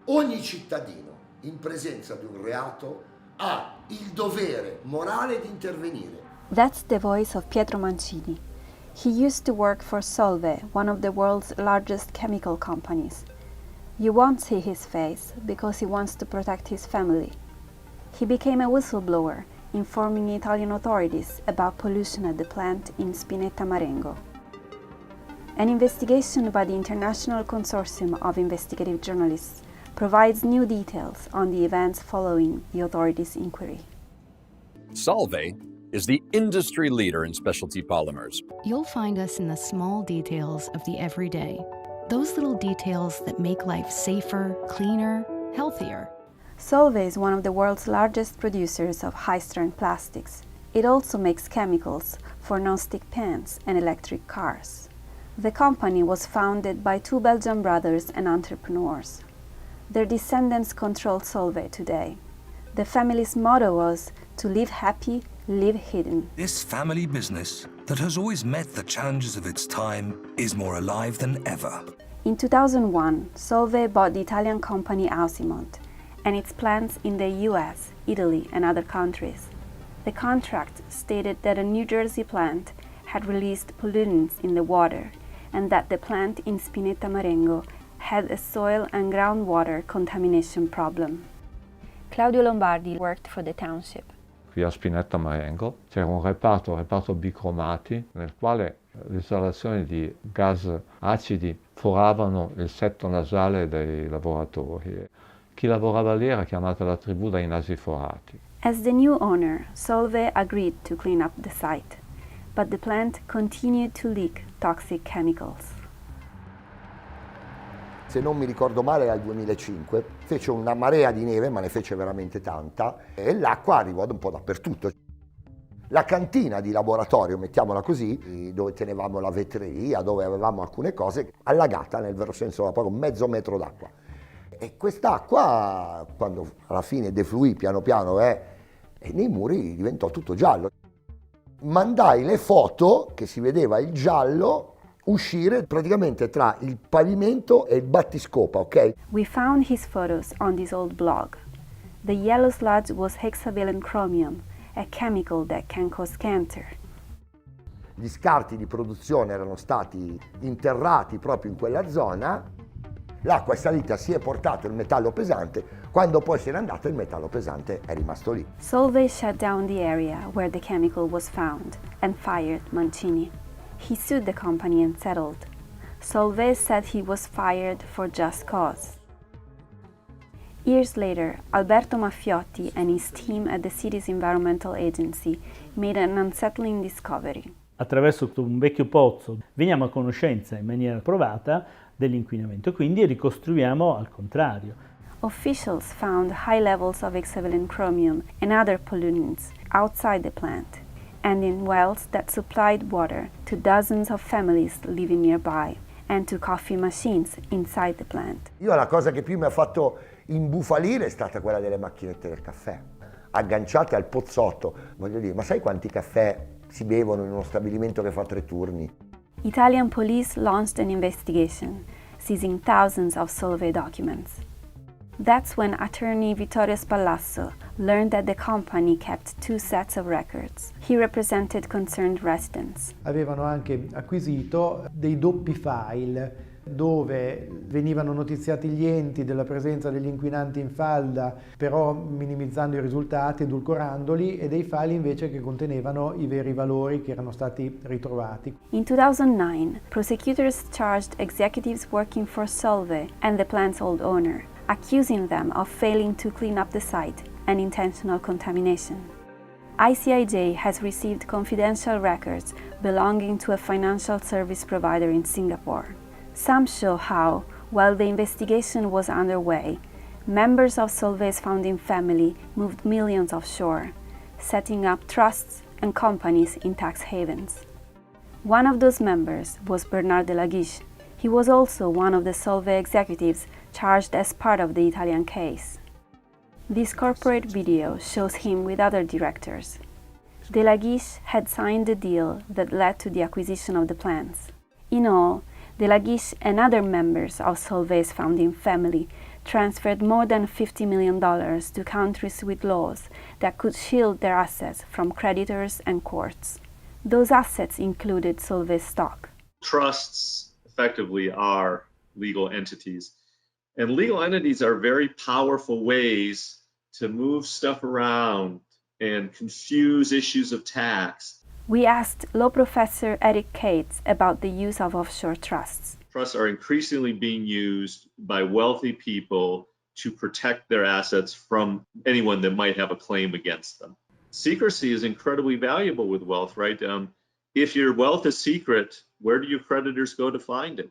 Ogni cittadino in presenza di un reato ha il dovere morale di intervenire. That's the voice of Pietro Mancini. He used to work for Solvay, one of the world's largest chemical companies. You won't see his face because he wants to protect his family. He became a whistleblower, informing Italian authorities about pollution at the plant in Spinetta Marengo. An investigation by the International Consortium of Investigative Journalists provides new details on the events following the authorities' inquiry. Solvay is the industry leader in specialty polymers. You'll find us in the small details of the everyday. Those little details that make life safer, cleaner, healthier. Solvay is one of the world's largest producers of high-strength plastics. It also makes chemicals for non-stick pans and electric cars. The company was founded by two Belgian brothers and entrepreneurs. Their descendants control Solvay today. The family's motto was to live happy, live hidden. This family business that has always met the challenges of its time is more alive than ever. In 2001, Solvay bought the Italian company Ausimont and its plants in the US, Italy, and other countries. The contract stated that a New Jersey plant had released pollutants in the water and that the plant in Spinetta Marengo had a soil and groundwater contamination problem. Claudio Lombardi worked for the township. Qui a Spinetta Marengo c'era un reparto bicromati, nel quale le installazioni di gas acidi foravano il setto nasale dei lavoratori. Chi lavorava lì era chiamata la tribù dei nasi forati. As the new owner, Solvay agreed to clean up the site, but the plant continued to leak toxic chemicals. Se non mi ricordo male al 2005 fece una marea di neve, ma ne fece veramente tanta, e l'acqua arrivò un po' dappertutto. La cantina di laboratorio, mettiamola così, dove tenevamo la vetreria, dove avevamo alcune cose, allagata nel vero senso della parola, mezzo metro d'acqua. E quest'acqua, quando alla fine defluì piano piano e nei muri diventò tutto giallo. Mandai le foto che si vedeva il giallo uscire praticamente tra il pavimento e il battiscopa, ok? We found his photos on this old blog. The yellow sludge was hexavalent chromium, a chemical that can cause cancer. Gli scarti di produzione erano stati interrati proprio in quella zona, l'acqua è salita, si è portato il metallo pesante, quando poi se n'è andato il metallo pesante è rimasto lì. Solvay shut down the area where the chemical was found and fired Mancini. He sued the company and settled. Solvay said he was fired for just cause. Years later, Alberto Maffiotti and his team at the city's environmental agency made an unsettling discovery. Attraverso un vecchio pozzo veniamo a conoscenza in maniera provata dell'inquinamento, quindi ricostruiamo al contrario. Officials found high levels of hexavalent chromium and other pollutants outside the plant and in wells that supplied water to dozens of families living nearby and to coffee machines inside the plant. Io la cosa che più mi ha fatto imbufalire è stata quella delle macchinette del caffè, agganciate al pozzotto. Voglio dire, ma sai quanti caffè si bevono in uno stabilimento che fa 3 turni? Italian police launched an investigation, seizing thousands of Solvay documents. That's when attorney Vittorio Spallasso learned that the company kept 2 sets of records. He represented concerned residents. Avevano anche acquisito dei doppi file dove venivano notiziati gli enti della presenza degli inquinanti in falda, però minimizzando i risultati, edulcorandoli, e dei file invece che contenevano i veri valori che erano stati ritrovati. In 2009, prosecutors charged executives working for Solvay and the plant's old owner, accusing them of failing to clean up the site and intentional contamination. ICIJ has received confidential records belonging to a financial service provider in Singapore. Some show how, while the investigation was underway, members of Solvay's founding family moved millions offshore, setting up trusts and companies in tax havens. One of those members was Bernard de la Guiche. He was also one of the Solvay executives charged as part of the Italian case. This corporate video shows him with other directors. De la Guiche had signed the deal that led to the acquisition of the plants. In all, De la Guiche and other members of Solvay's founding family transferred more than $50 million to countries with laws that could shield their assets from creditors and courts. Those assets included Solvay's stock. Trusts effectively are legal entities. And legal entities are very powerful ways to move stuff around and confuse issues of tax. We asked law professor Eric Cates about the use of offshore trusts. Trusts are increasingly being used by wealthy people to protect their assets from anyone that might have a claim against them. Secrecy is incredibly valuable with wealth, right? If your wealth is secret, where do your creditors go to find it?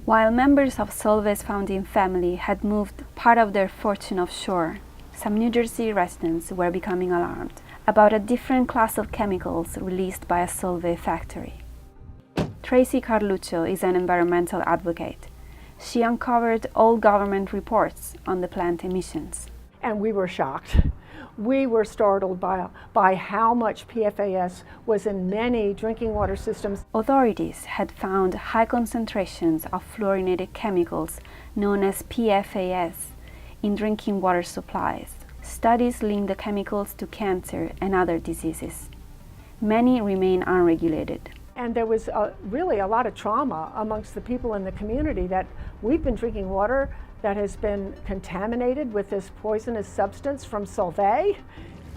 While members of Solvay's founding family had moved part of their fortune offshore, some New Jersey residents were becoming alarmed about a different class of chemicals released by a Solvay factory. Tracy Carluccio is an environmental advocate. She uncovered old government reports on the plant emissions. And we were shocked. We were startled by how much PFAS was in many drinking water systems. Authorities had found high concentrations of fluorinated chemicals known as PFAS in drinking water supplies. Studies linked the chemicals to cancer and other diseases. Many remain unregulated. And there was really a lot of trauma amongst the people in the community that we've been drinking water that has been contaminated with this poisonous substance from Solvay.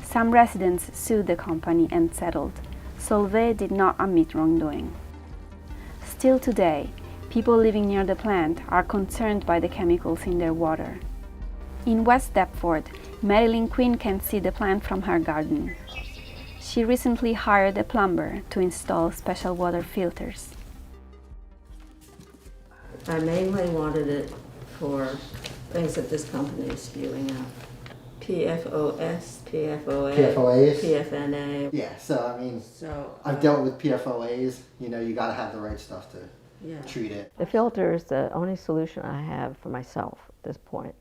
Some residents sued the company and settled. Solvay did not admit wrongdoing. Still today, people living near the plant are concerned by the chemicals in their water. In West Deptford, Marilyn Quinn can see the plant from her garden. She recently hired a plumber to install special water filters. I mainly wanted it for things that this company is spewing out. PFOS, PFOA, PFNA. Yeah, so I mean, I've dealt with PFOAs. You know, you got to have the right stuff to treat it. The filter is the only solution I have for myself at this point.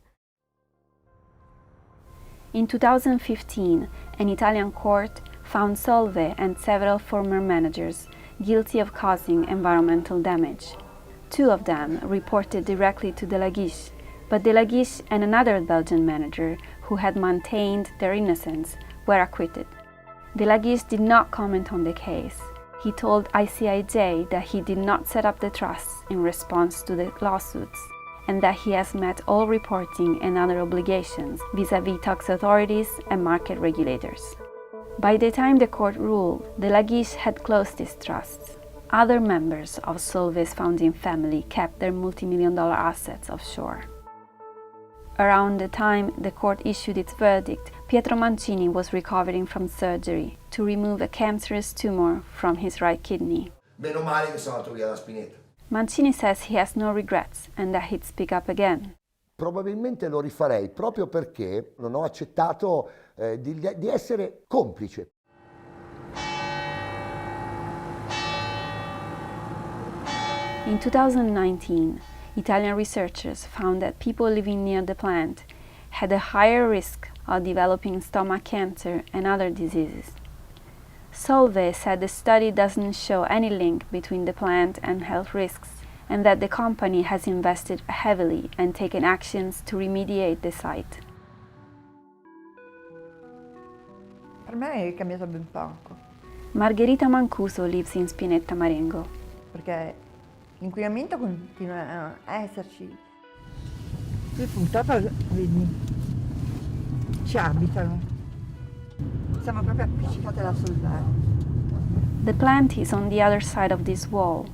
In 2015, an Italian court found Solvay and several former managers guilty of causing environmental damage. 2 of them reported directly to De La Guiche, but De La Guiche and another Belgian manager who had maintained their innocence were acquitted. De La Guiche did not comment on the case. He told ICIJ that he did not set up the trusts in response to the lawsuits and that he has met all reporting and other obligations vis-à-vis tax authorities and market regulators. By the time the court ruled, De La Guiche had closed his trusts. Other members of Solvay's founding family kept their multi-million-dollar assets offshore. Around the time the court issued its verdict, Pietro Mancini was recovering from surgery to remove a cancerous tumor from his right kidney. Meno male che sono andato via da Spinetta. Mancini says he has no regrets and that he'd speak up again. Probabilmente lo rifarei proprio perché non ho accettato di essere complice. In 2019, Italian researchers found that people living near the plant had a higher risk of developing stomach cancer and other diseases. Solvay said the study doesn't show any link between the plant and health risks, and that the company has invested heavily and taken actions to remediate the site. Per me è cambiato ben poco. Margherita Mancuso lives in Spinetta Marengo. Perché l'inquinamento continua a esserci. Qui purtroppo, vedi, ci abitano. Siamo proprio appiccicati alla Solvay. The plant is on the other side of this wall.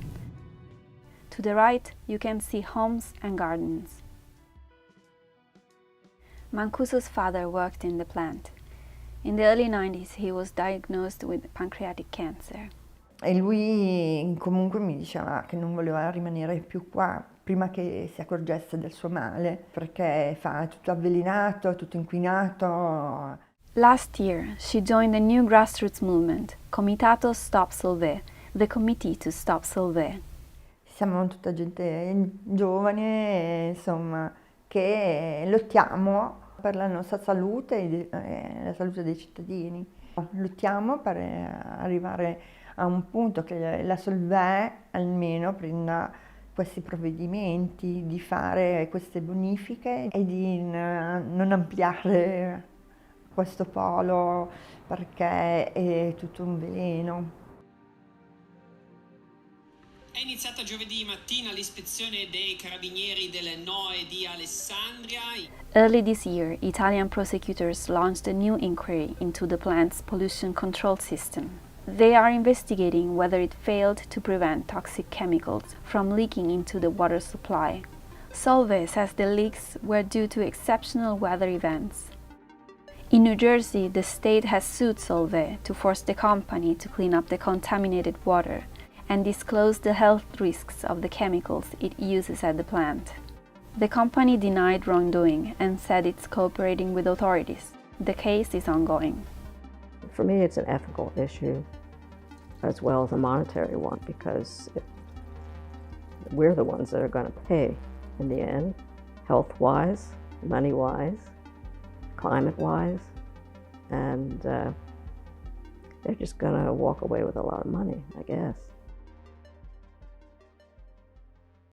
To the right, you can see homes and gardens. Mancuso's father worked in the plant. In the early 90s, he was diagnosed with pancreatic cancer. E lui comunque mi diceva che non voleva rimanere più qua prima che si accorgesse del suo male, perché fa tutto avvelenato, tutto inquinato. Last year, she joined a new grassroots movement, Comitato Stop Solvay, the Committee to Stop Solvay. Siamo tutta gente giovane, insomma, che lottiamo per la nostra salute e la salute dei cittadini. Lottiamo per arrivare a un punto che la Solvay almeno prenda questi provvedimenti, di fare queste bonifiche e di non ampliare questo polo perché è tutto un veleno. È iniziata giovedì mattina l'ispezione dei carabinieri delle Noe di Alessandria. Early this year, Italian prosecutors launched a new inquiry into the plant's pollution control system. They are investigating whether it failed to prevent toxic chemicals from leaking into the water supply. Solvay says the leaks were due to exceptional weather events. In New Jersey, the state has sued Solvay to force the company to clean up the contaminated water and disclose the health risks of the chemicals it uses at the plant. The company denied wrongdoing and said it's cooperating with authorities. The case is ongoing. For me, it's an ethical issue as well as a monetary one, because we're the ones that are going to pay in the end, health-wise, money-wise, climate-wise, and they're just going to walk away with a lot of money, I guess.